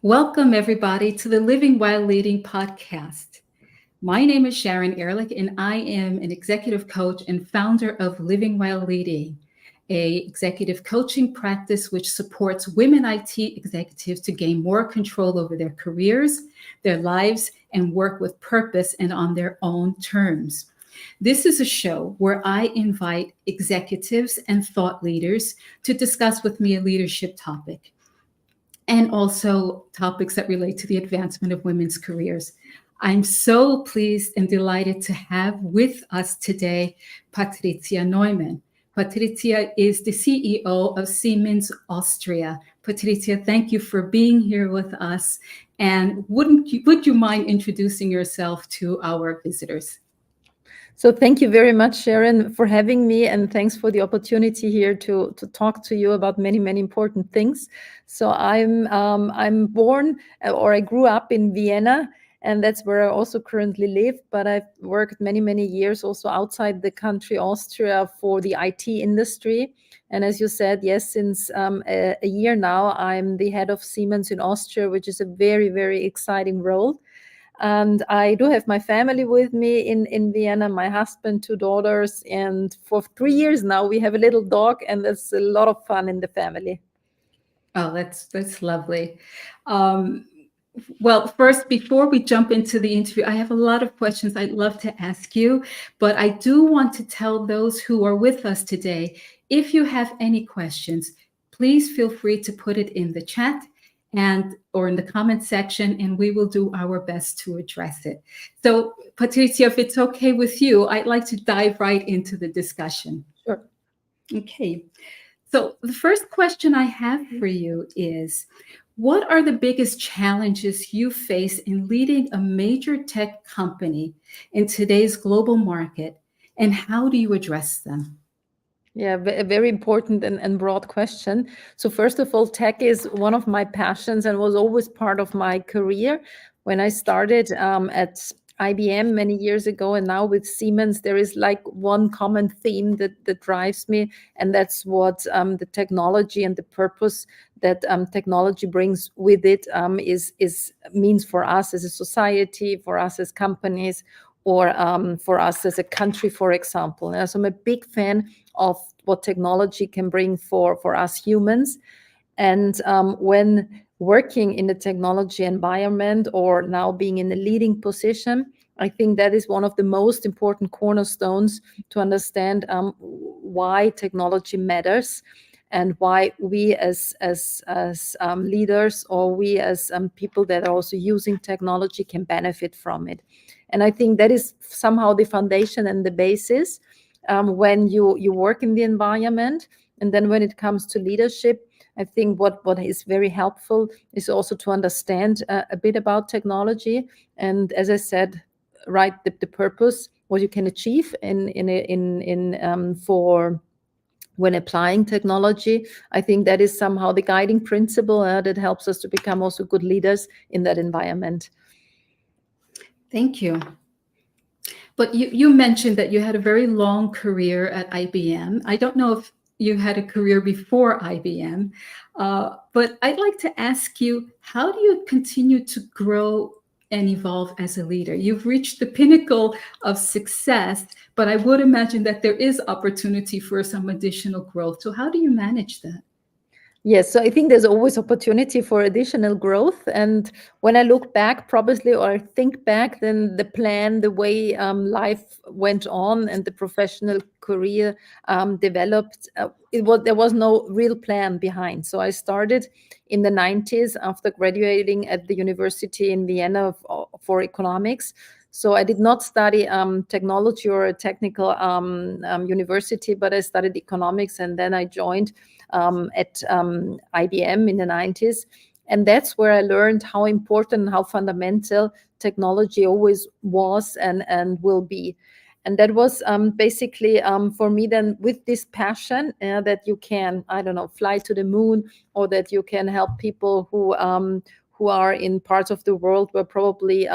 Welcome, everybody, to the Living While Leading podcast. My name is Sharon Ehrlich, and I am an executive coach and founder of Living While Leading, a executive coaching practice which supports women IT executives to gain more control over their careers, their lives, and work with purpose and on their own terms. This is a show where I invite executives and thought leaders to discuss with me a leadership topic and also topics that relate to the advancement of women's careers. I'm so pleased and delighted to have with us today Patricia Neumann. Patricia is the CEO of Siemens Austria. Patricia, thank you for being here with us. And would you mind introducing yourself to our visitors? So thank you very much, Sharon, for having me, and thanks for the opportunity here to talk to you about many, many important things. So I'm born, or I grew up in Vienna, and that's where I also currently live. But I've worked many, many years also outside the country, Austria, for the IT industry. And as you said, yes, since a year now, I'm the head of Siemens in Austria, which is a very, very exciting role. And I do have my family with me in Vienna, my husband, two daughters. And for 3 years now, we have a little dog, and that's a lot of fun in the family. Oh, that's lovely. Well, first, before we jump into the interview, I have a lot of questions I'd love to ask you, but I do want to tell those who are with us today, if you have any questions, please feel free to put it in the chat or in the comment section, and we will do our best to address it. So, Patricia, if it's okay with you, I'd like to dive right into the discussion. Sure. Okay. So the first question I have for you is, what are the biggest challenges you face in leading a major tech company in today's global market, and how do you address them? Yeah, a very important and broad question. So first of all, tech is one of my passions and was always part of my career. When I started at IBM many years ago, and now with Siemens, there is like one common theme that drives me, and that's what the technology and the purpose that technology brings with it is means for us as a society, for us as companies, or for us as a country, for example. And so I'm a big fan of what technology can bring for us humans. And when working in the technology environment, or now being in a leading position, I think that is one of the most important cornerstones to understand why technology matters, and why we as leaders, or we as people that are also using technology, can benefit from it. And I think that is somehow the foundation and the basis when you work in the environment. And then when it comes to leadership, I think what is very helpful is also to understand a bit about technology. And as I said, right, the purpose, what you can achieve for when applying technology. I think that is somehow the guiding principle that helps us to become also good leaders in that environment. Thank you. But you mentioned that you had a very long career at IBM. I don't know if you had a career before IBM, but I'd like to ask you, how do you continue to grow and evolve as a leader? You've reached the pinnacle of success, but I would imagine that there is opportunity for some additional growth. So how do you manage that? Yes, so I think there's always opportunity for additional growth. And when I look back, probably, or think back, then the plan, the way life went on and the professional career developed, there was no real plan behind. So I started in the 90s after graduating at the university in Vienna for economics. So I did not study technology or a technical university, but I studied economics, and then I joined at IBM in the 90s. And that's where I learned how important and how fundamental technology always was and will be. And that was basically for me then, with this passion that you can, I don't know, fly to the moon, or that you can help people who are in parts of the world where probably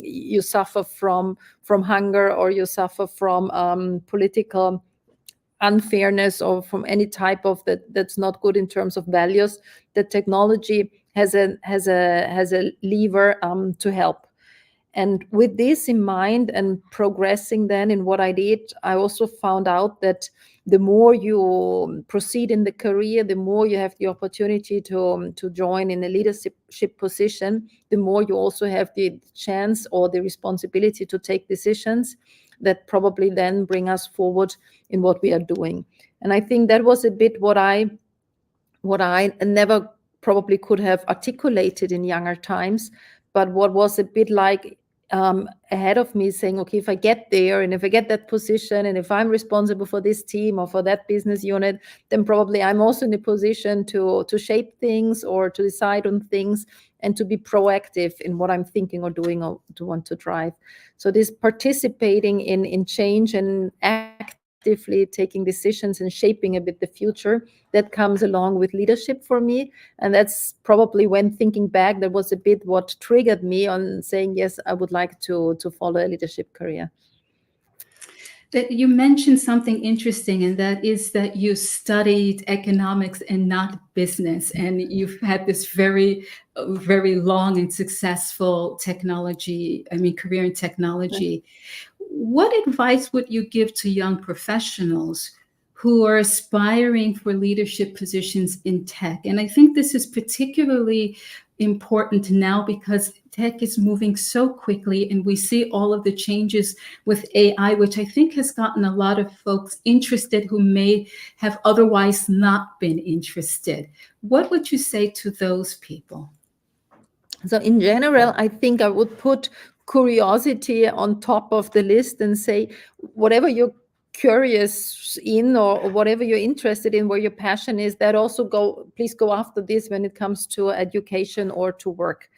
you suffer from hunger, or you suffer from political unfairness, or from any type of that's not good in terms of values. That technology has a lever to help. And with this in mind and progressing then in what I did, I also found out that the more you proceed in the career, the more you have the opportunity to join in a leadership position, the more you also have the chance or the responsibility to take decisions that probably then bring us forward in what we are doing. And I think that was a bit what I never probably could have articulated in younger times, but what was a bit like ahead of me saying, okay, if I get there and if I get that position and if I'm responsible for this team or for that business unit, then probably I'm also in a position to shape things or to decide on things and to be proactive in what I'm thinking or doing or to want to drive. So this participating in change and actively taking decisions and shaping a bit the future, that comes along with leadership for me. And that's probably, when thinking back, that was a bit what triggered me on saying, yes, I would like to follow a leadership career. That you mentioned something interesting, and that is that you studied economics and not business, and you've had this very long and successful career in technology. What advice would you give to young professionals who are aspiring for leadership positions in tech? And I think this is particularly important now because tech is moving so quickly, and we see all of the changes with AI, which I think has gotten a lot of folks interested who may have otherwise not been interested. What would you say to those people? So in general, I think I would put curiosity on top of the list and say, whatever you're curious in or whatever you're interested in, where your passion is, that also please go after this when it comes to education or to work.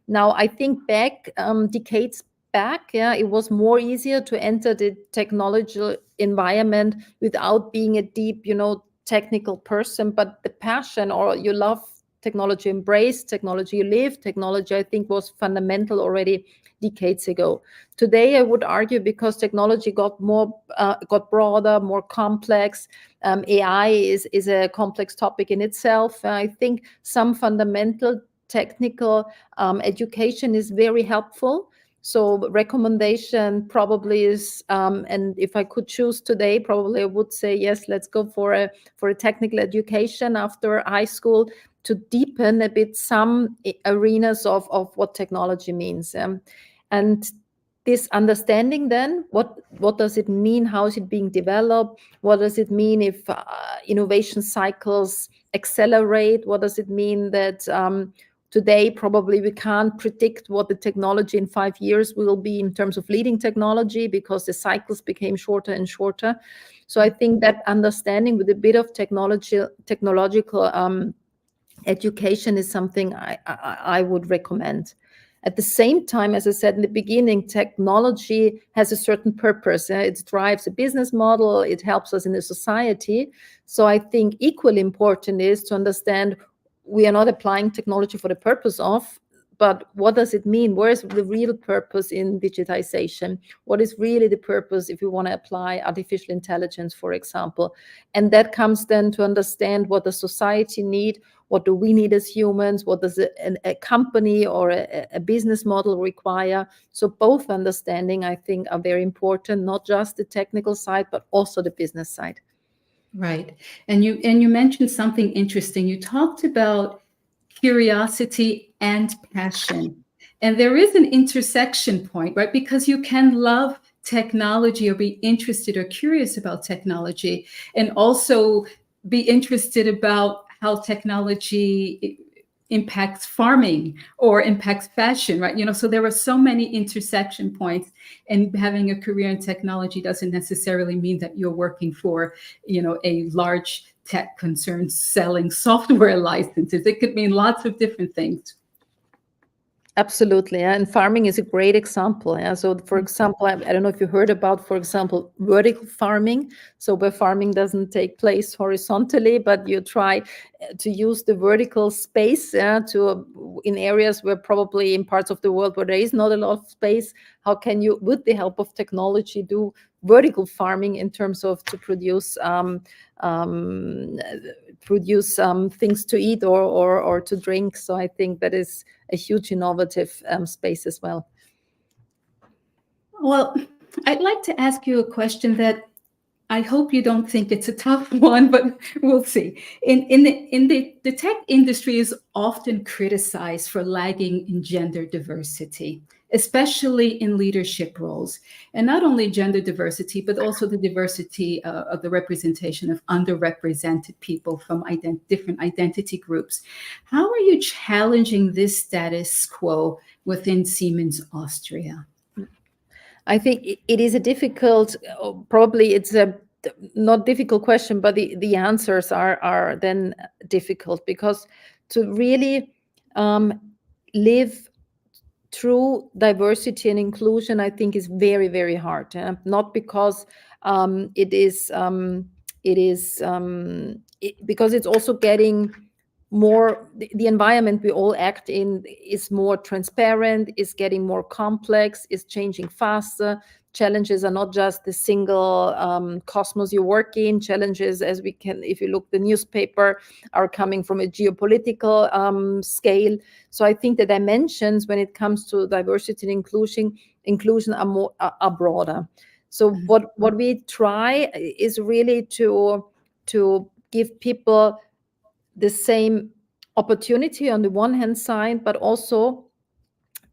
Now, I think decades back, yeah, it was more easier to enter the technological environment without being a deep, technical person, but the passion or you love technology, embrace technology, you live technology, I think was fundamental already decades ago. Today, I would argue, because technology got broader, more complex. AI is a complex topic in itself. I think some fundamental technical education is very helpful. So recommendation probably is, and if I could choose today, probably I would say, yes, let's go for a technical education after high school to deepen a bit some arenas of what technology means. And this understanding then, what does it mean? How is it being developed? What does it mean if innovation cycles accelerate? What does it mean that today probably we can't predict what the technology in 5 years will be in terms of leading technology, because the cycles became shorter and shorter. So I think that understanding with a bit of technological education is something I would recommend. At the same time, as I said in the beginning, technology has a certain purpose. It drives a business model. It helps us in the society. So I think equally important is to understand we are not applying technology for the purpose of, but what does it mean? Where is the real purpose in digitization? What is really the purpose if we want to apply artificial intelligence, for example? And that comes then to understand what does society need, what do we need as humans, what does a company or a business model require? So both understanding, I think, are very important, not just the technical side, but also the business side. Right. And you mentioned something interesting. You talked about curiosity and passion. And there is an intersection point, right? Because you can love technology or be interested or curious about technology, and also be interested about how technology impacts farming or impacts fashion, right? So there are so many intersection points, and having a career in technology doesn't necessarily mean that you're working for, a large tech concern selling software licenses. It could mean lots of different things. Absolutely. And farming is a great example. Yeah? So, for example, I don't know if you heard about, for example, vertical farming. So where farming doesn't take place horizontally, but you try to use the vertical space in areas where probably in parts of the world where there is not a lot of space. How can you, with the help of technology, do vertical farming in terms of to produce um, things to eat or to drink? So I think that is a huge innovative space as well. Well, I'd like to ask you a question that I hope you don't think it's a tough one, but we'll see. The tech industry is often criticized for lagging in gender diversity, especially in leadership roles, and not only gender diversity, but also the diversity of the representation of underrepresented people from different identity groups. How are you challenging this status quo within Siemens Austria? I think it is a difficult, probably it's a not difficult question, but the answers are then difficult, because to really live true diversity and inclusion, I think, is very, very hard. Not because because it's also getting more, the environment we all act in is more transparent, is getting more complex, is changing faster. Challenges are not just the single cosmos you work in. Challenges, as we can, if you look the newspaper, are coming from a geopolitical scale. So I think the dimensions when it comes to diversity and inclusion are broader. So what we try is really to give people the same opportunity on the one hand side, but also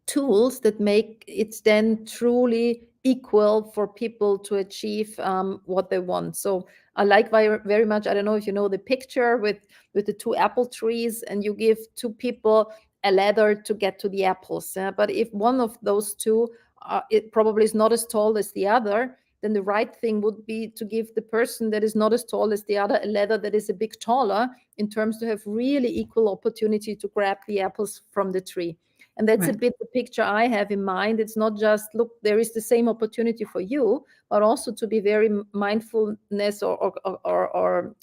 tools that make it then truly equal for people to achieve what they want. So I like very much, I don't know if you know the picture with the two apple trees, and you give two people a ladder to get to the apples. But if one of those two, it probably is not as tall as the other, then the right thing would be to give the person that is not as tall as the other a ladder that is a bit taller, in terms to have really equal opportunity to grab the apples from the tree. And that's Right. a bit the picture I have in mind. It's not just, look, there is the same opportunity for you, but also to be very mindfulness or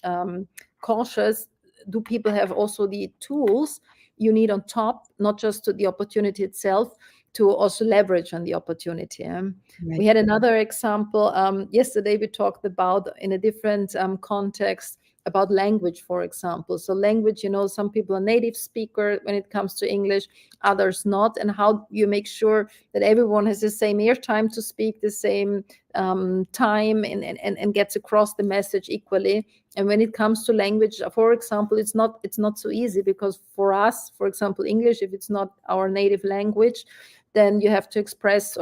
cautious. Do people have also the tools you need on top, not just to the opportunity itself, to also leverage on the opportunity? Right. We had another example. Yesterday we talked about, in a different context, about language, for example. So language, some people are native speaker when it comes to English, others not, and how you make sure that everyone has the same airtime to speak, the same time, and gets across the message equally. And when it comes to language, for example, it's not so easy, because for us, for example, English, if it's not our native language, then you have to express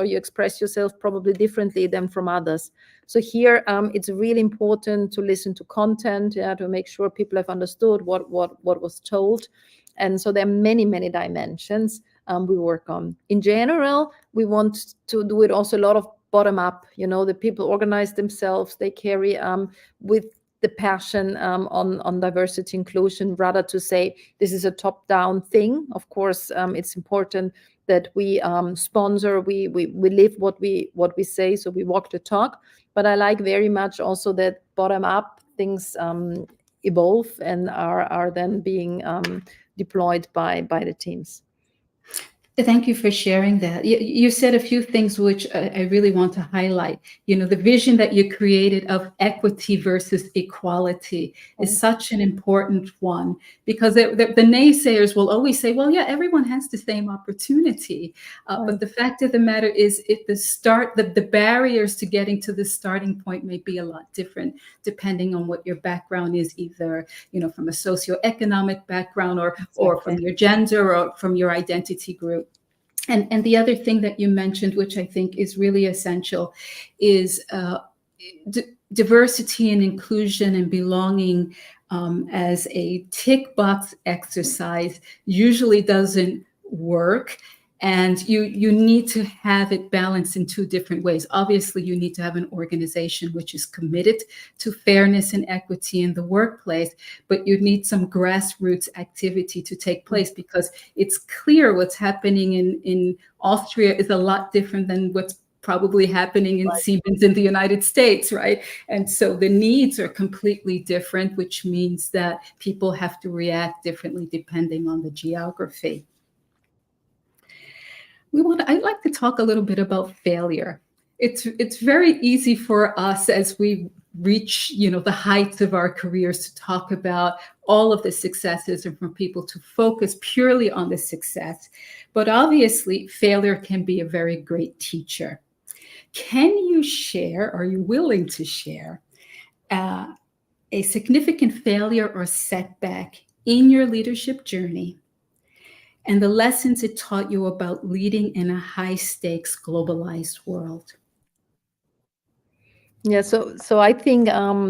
yourself probably differently than from others. So here, it's really important to listen to content, to make sure people have understood what was told. And so there are many dimensions we work on. In general, we want to do it also a lot of bottom up. The people organize themselves, they carry with the passion on diversity inclusion, rather to say this is a top-down thing. Of course, it's important that we sponsor, we live what we say, so we walk the talk. But I like very much also that bottom-up things evolve and are then being deployed by the teams. Thank you for sharing that. You said a few things which I really want to highlight. The vision that you created of equity versus equality is such an important one, because the naysayers will always say, well, yeah, everyone has the same opportunity. But the fact of the matter is, if the barriers to getting to the starting point may be a lot different, depending on what your background is, either, from a socioeconomic background or from your gender or from your identity group. And the other thing that you mentioned, which I think is really essential, is diversity and inclusion and belonging as a tick box exercise usually doesn't work. And you need to have it balanced in two different ways. Obviously, you need to have an organization which is committed to fairness and equity in the workplace, but you need some grassroots activity to take place, because it's clear what's happening in Austria is a lot different than what's probably happening in Right. Siemens in the United States, right? And so the needs are completely different, which means that people have to react differently depending on the geography. I'd like to talk a little bit about failure. It's very easy for us as we reach, the heights of our careers to talk about all of the successes and for people to focus purely on the success. But obviously, failure can be a very great teacher. Can you share, are you willing to share, uh, a significant failure or setback in your leadership journey and the lessons it taught you about leading in a high stakes globalized world? Yeah, so I think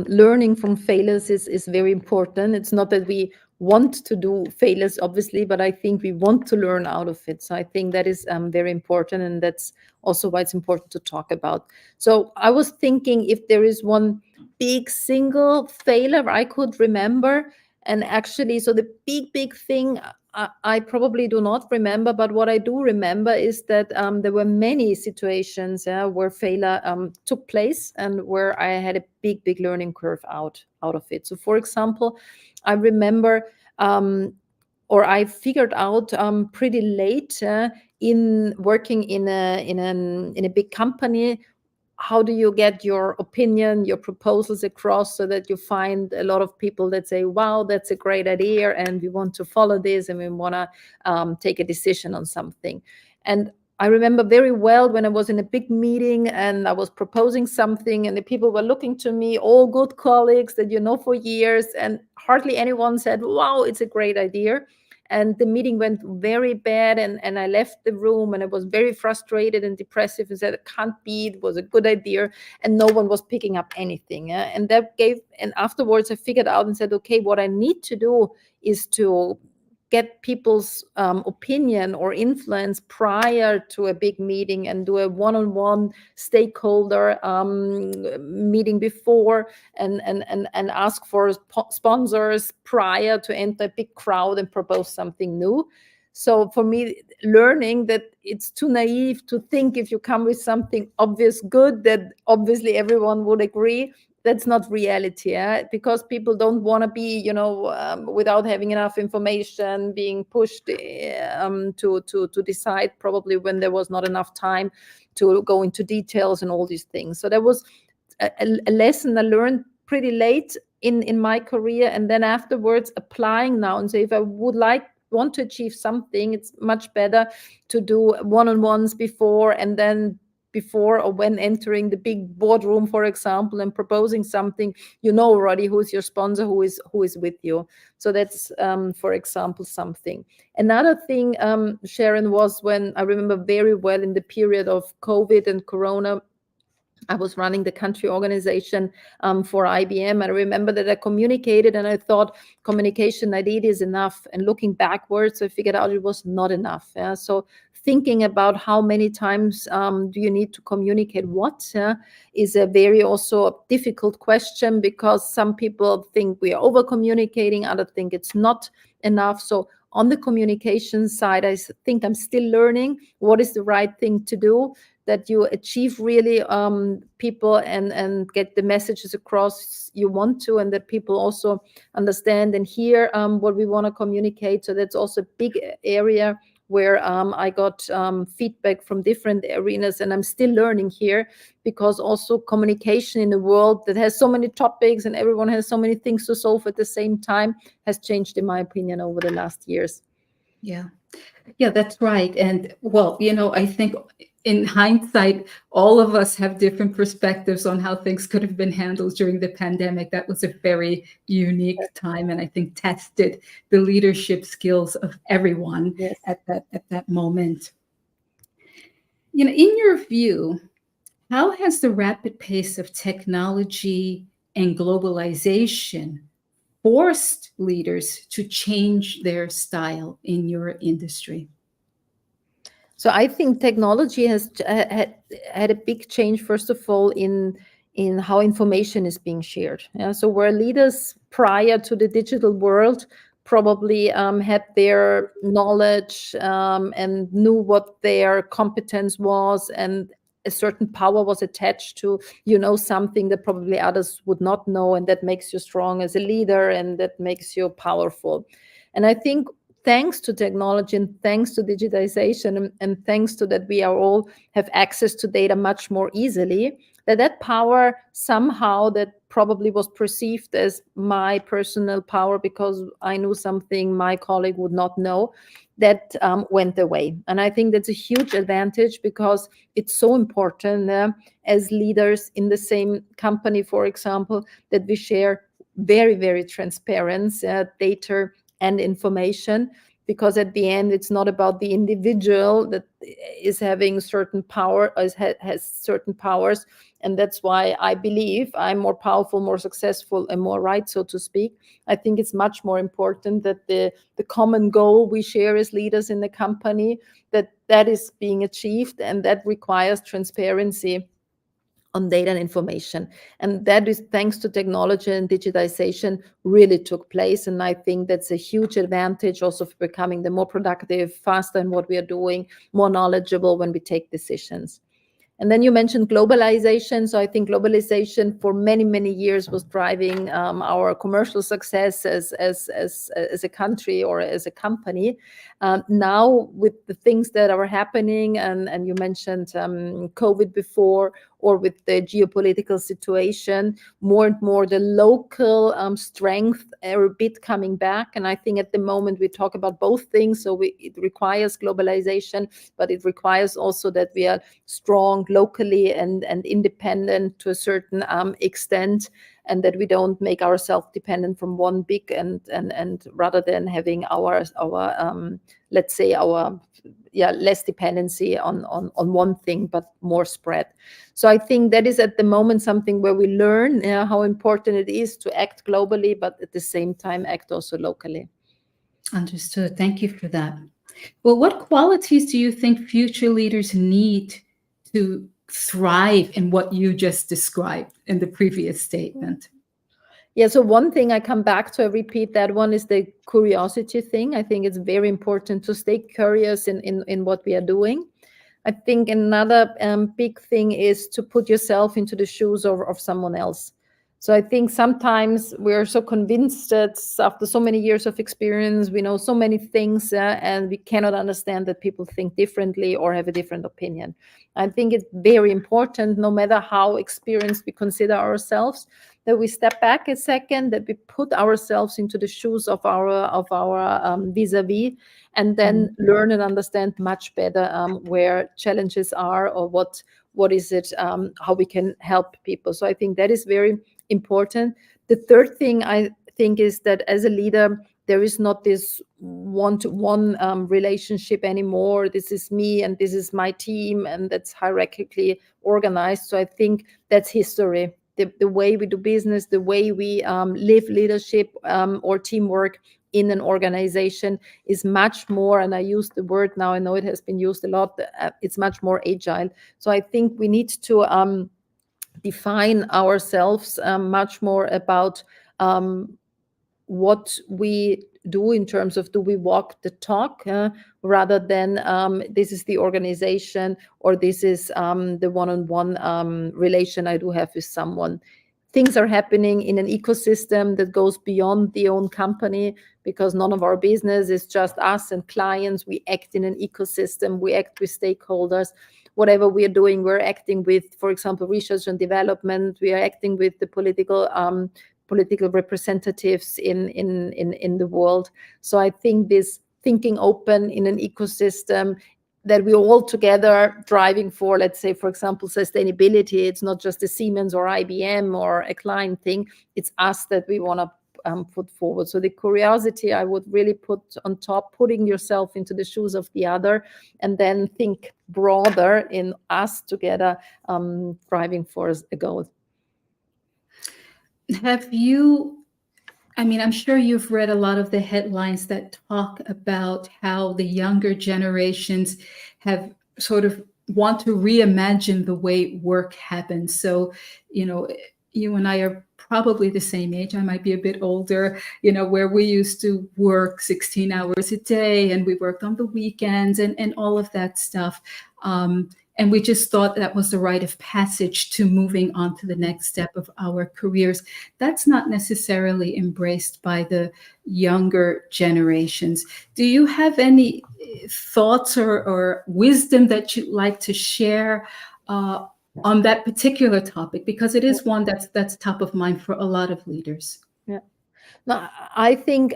learning from failures is very important. It's not that we want to do failures, obviously, but I think we want to learn out of it. So I think that is very important, and that's also why it's important to talk about. So I was thinking if there is one big single failure I could remember, and actually, so the big thing I probably do not remember, but what I do remember is that there were many situations where failure took place and where I had a big learning curve out of it. So, for example, I remember or I figured out pretty late in working in a big company, how do you get your opinion, your proposals across so that you find a lot of people that say, wow, that's a great idea and we want to follow this and we want to take a decision on something. And I remember very well when I was in a big meeting and I was proposing something and the people were looking to me, all good colleagues that you know for years, and hardly anyone said, wow, it's a great idea. And the meeting went very bad, and I left the room and I was very frustrated and depressive and said, it can't be, it was a good idea, and no one was picking up anything. And that gave, and afterwards I figured out and said, okay, what I need to do is to get people's opinion or influence prior to a big meeting and do a one-on-one stakeholder meeting before, and ask for sponsors prior to enter a big crowd and propose something new. So for me, learning that it's too naive to think if you come with something obvious good that obviously everyone would agree, that's not reality, because people don't want to be, without having enough information, being pushed to decide probably when there was not enough time to go into details and all these things. So that was a lesson I learned pretty late in my career, and then afterwards applying now and say, if I want to achieve something, it's much better to do one-on-ones before, and then before or when entering the big boardroom, for example, and proposing something, you know already who's your sponsor, who is with you. So that's for example something. Another thing, Sharon, was when I remember very well in the period of COVID and Corona, I was running the country organization for IBM. I remember that I communicated and I thought communication I did is enough. And looking backwards, I figured out it was not enough. So thinking about how many times do you need to communicate what is a very also difficult question, because some people think we are over communicating, others think it's not enough. So on the communication side, I think I'm still learning what is the right thing to do, that you achieve really people and get the messages across you want to, and that people also understand and hear what we want to communicate. So that's also a big area where I got feedback from different arenas, and I'm still learning here, because also communication in a world that has so many topics and everyone has so many things to solve at the same time has changed, in my opinion, over the last years. Yeah. Yeah, that's right. And well, I think in hindsight, all of us have different perspectives on how things could have been handled during the pandemic. That was a very unique time, and I think tested the leadership skills of everyone Yes. at that moment. In your view, how has the rapid pace of technology and globalization forced leaders to change their style in your industry? So I think technology has had a big change, first of all, in how information is being shared. Yeah? So where leaders prior to the digital world probably had their knowledge and knew what their competence was, and a certain power was attached to, something that probably others would not know, and that makes you strong as a leader, and that makes you powerful. And I think thanks to technology and thanks to digitization, and thanks to that we are all have access to data much more easily, that power somehow that probably was perceived as my personal power because I knew something my colleague would not know, that went away. And I think that's a huge advantage, because it's so important as leaders in the same company, for example, that we share very, very transparent data and information, because at the end it's not about the individual that is having certain power, has certain powers. And that's why I believe I'm more powerful, more successful, and more right, so to speak. I think it's much more important that the common goal we share as leaders in the company, that is being achieved, and that requires transparency on data and information. And that is thanks to technology and digitization really took place. And I think that's a huge advantage also for becoming the more productive, faster in what we are doing, more knowledgeable when we take decisions. And then you mentioned globalization. So I think globalization for many, many years was driving our commercial success as a country or as a company. Now, with the things that are happening, and you mentioned COVID before, or with the geopolitical situation, more and more the local strength are a bit coming back. And I think at the moment we talk about both things. So it requires globalization, but it requires also that we are strong locally and independent to a certain extent, and that we don't make ourselves dependent from one big and rather than having our let's say our less dependency on one thing, but more spread. So I think that is at the moment something where we learn how important it is to act globally, but at the same time act also locally. Understood. Thank you for that. Well, what qualities do you think future leaders need to thrive in what you just described in the previous statement? Yeah, so one thing I come back to, I repeat that one, is the curiosity thing. I think it's very important to stay curious in what we are doing. I think another big thing is to put yourself into the shoes of someone else. So I think sometimes we're so convinced that after so many years of experience, we know so many things, and we cannot understand that people think differently or have a different opinion. I think it's very important, no matter how experienced we consider ourselves, that we step back a second, that we put ourselves into the shoes of our vis-a-vis, and then learn and understand much better where challenges are, or what is it, how we can help people. So I think that is very important. The third thing I think is that as a leader, there is not this one-to-one relationship anymore. This is me and this is my team, and that's hierarchically organized. So I think that's history. The way we do business, the way we live leadership or teamwork in an organization is much more, and I use the word now, I know it has been used a lot, it's much more agile. So I think we need to define ourselves much more about what we do in terms of, do we walk the talk, rather than this is the organization, or this is the one-on-one relation I do have with someone. Things are happening in an ecosystem that goes beyond the own company, because none of our business is just us and clients. We act in an ecosystem, we act with stakeholders. Whatever we are doing, we're acting with, for example, research and development. We are acting with the political representatives in the world. So I think this thinking open in an ecosystem, that we all together driving for, let's say, for example, sustainability. It's not just a Siemens or IBM or a client thing. It's us that we want to put forward. So the curiosity I would really put on top, putting yourself into the shoes of the other, and then think broader in us together, driving for a goal. Have you, I mean, I'm sure you've read a lot of the headlines that talk about how the younger generations have sort of want to reimagine the way work happens. So, you and I are probably the same age. I might be a bit older, where we used to work 16 hours a day, and we worked on the weekends and all of that stuff. and we just thought that was the rite of passage to moving on to the next step of our careers. That's not necessarily embraced by the younger generations. Do you have any thoughts or wisdom that you'd like to share uh, on that particular topic? Because it is one that's top of mind for a lot of leaders. Yeah. No, I think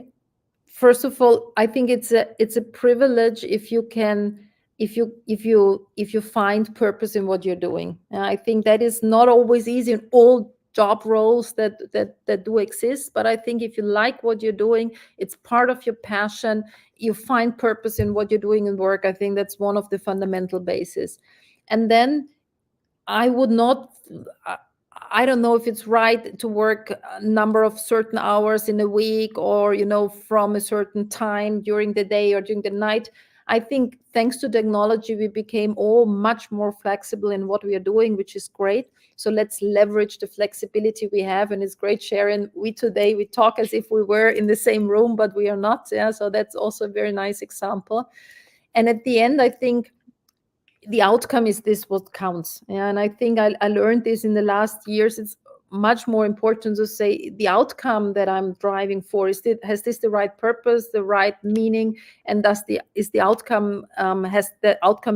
first of all, I think it's a privilege if you can, if you find purpose in what you're doing. And I think that is not always easy in all job roles that do exist. But I think if you like what you're doing, it's part of your passion. You find purpose in what you're doing in work. I think that's one of the fundamental bases. And then I would not. I don't know if it's right to work a number of certain hours in a week, or from a certain time during the day or during the night. I think thanks to technology, we became all much more flexible in what we are doing, which is great. So let's leverage the flexibility we have, and it's great, Sharon. We talk as if we were in the same room, but we are not. Yeah, so that's also a very nice example. And at the end, I think the outcome is this what counts. Yeah, and I think I learned this in the last years. It's much more important to say the outcome that I'm driving for, has this the right purpose, the right meaning, and has the outcome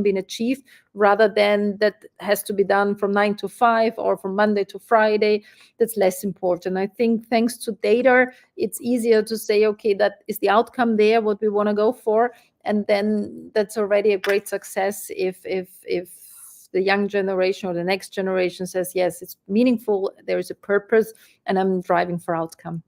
been achieved, rather than that has to be done from 9 to 5 or from Monday to Friday. That's less important. I think thanks to data, it's easier to say, okay, that is the outcome there, what we want to go for, and then that's already a great success if the young generation or the next generation says, yes, it's meaningful, there is a purpose, and I'm driving for outcome.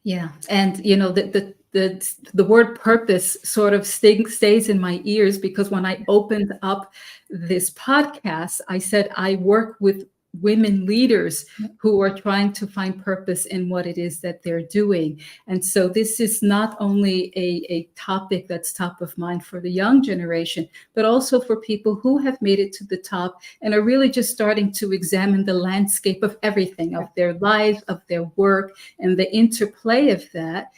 Yeah, and the word purpose sort of stays in my ears, because when I opened up this podcast, I said I work with women leaders who are trying to find purpose in what it is that they're doing. And so this is not only a topic that's top of mind for the young generation, but also for people who have made it to the top and are really just starting to examine the landscape of everything, of their lives, of their work, and the interplay of that.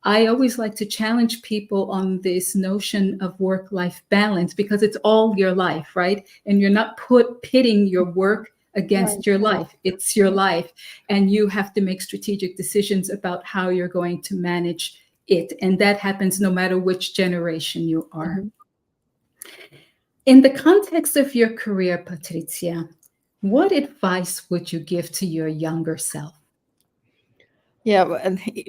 I always like to challenge people on this notion of work-life balance, because it's all your life, right? And you're not pitting your work against your life. It's your life. And you have to make strategic decisions about how you're going to manage it. And that happens no matter which generation you are. Mm-hmm. In the context of your career, Patricia, what advice would you give to your younger self? Yeah,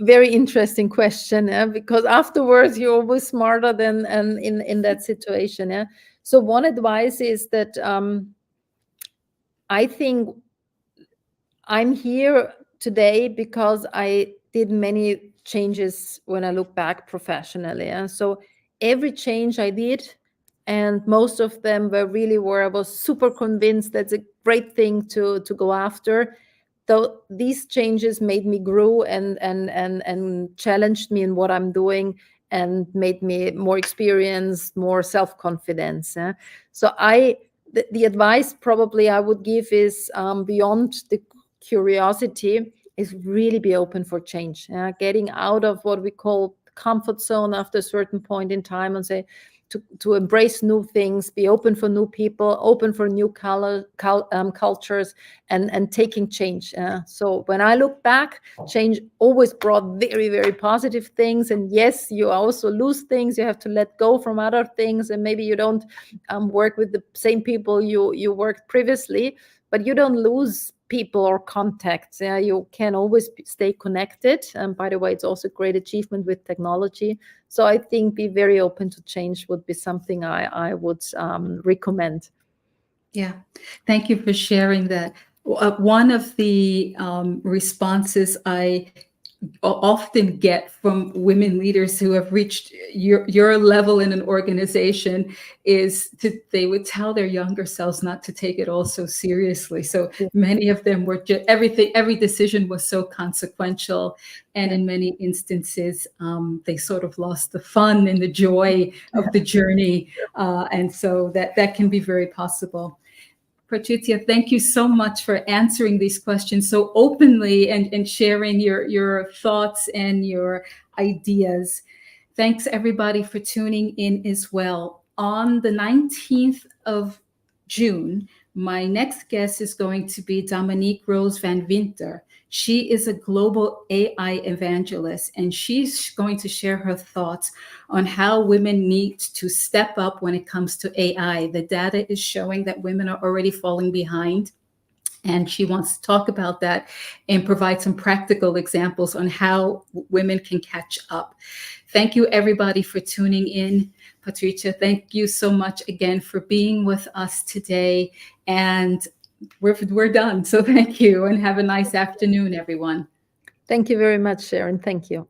very interesting question, because afterwards you're always smarter than in that situation. Yeah. So one advice is that I think I'm here today because I did many changes when I look back professionally. And so every change I did, and most of them were really where I was super convinced that's a great thing to go after. Though these changes made me grow and challenged me in what I'm doing, and made me more experienced, more self-confidence. So the advice probably I would give is, beyond the curiosity, is really be open for change. Getting out of what we call comfort zone after a certain point in time, and say, to embrace new things, be open for new people, open for new cultures, and taking change. So when I look back, change always brought very, very positive things. And yes, you also lose things. You have to let go from other things, and maybe you don't work with the same people you worked previously, but you don't lose people or contacts. You can always stay connected. And by the way, it's also a great achievement with technology. So I think be very open to change would be something I would recommend. Yeah, thank you for sharing that. One of the responses I often get from women leaders who have reached your level in an organization is they would tell their younger selves not to take it all so seriously. So many of them were every decision was so consequential, and in many instances they sort of lost the fun and the joy of the journey, and so that can be very possible. Patricia, thank you so much for answering these questions so openly and sharing your thoughts and your ideas. Thanks everybody for tuning in as well. On the 19th of June, my next guest is going to be Dominique Rose Van Winter. She is a global AI evangelist, and she's going to share her thoughts on how women need to step up when it comes to AI. The data is showing that women are already falling behind, and she wants to talk about that and provide some practical examples on how women can catch up. Thank you, everybody, for tuning in. Patricia, thank you so much again for being with us today. And we're done. So thank you, and have a nice afternoon, everyone. Thank you very much, Sharon. Thank you.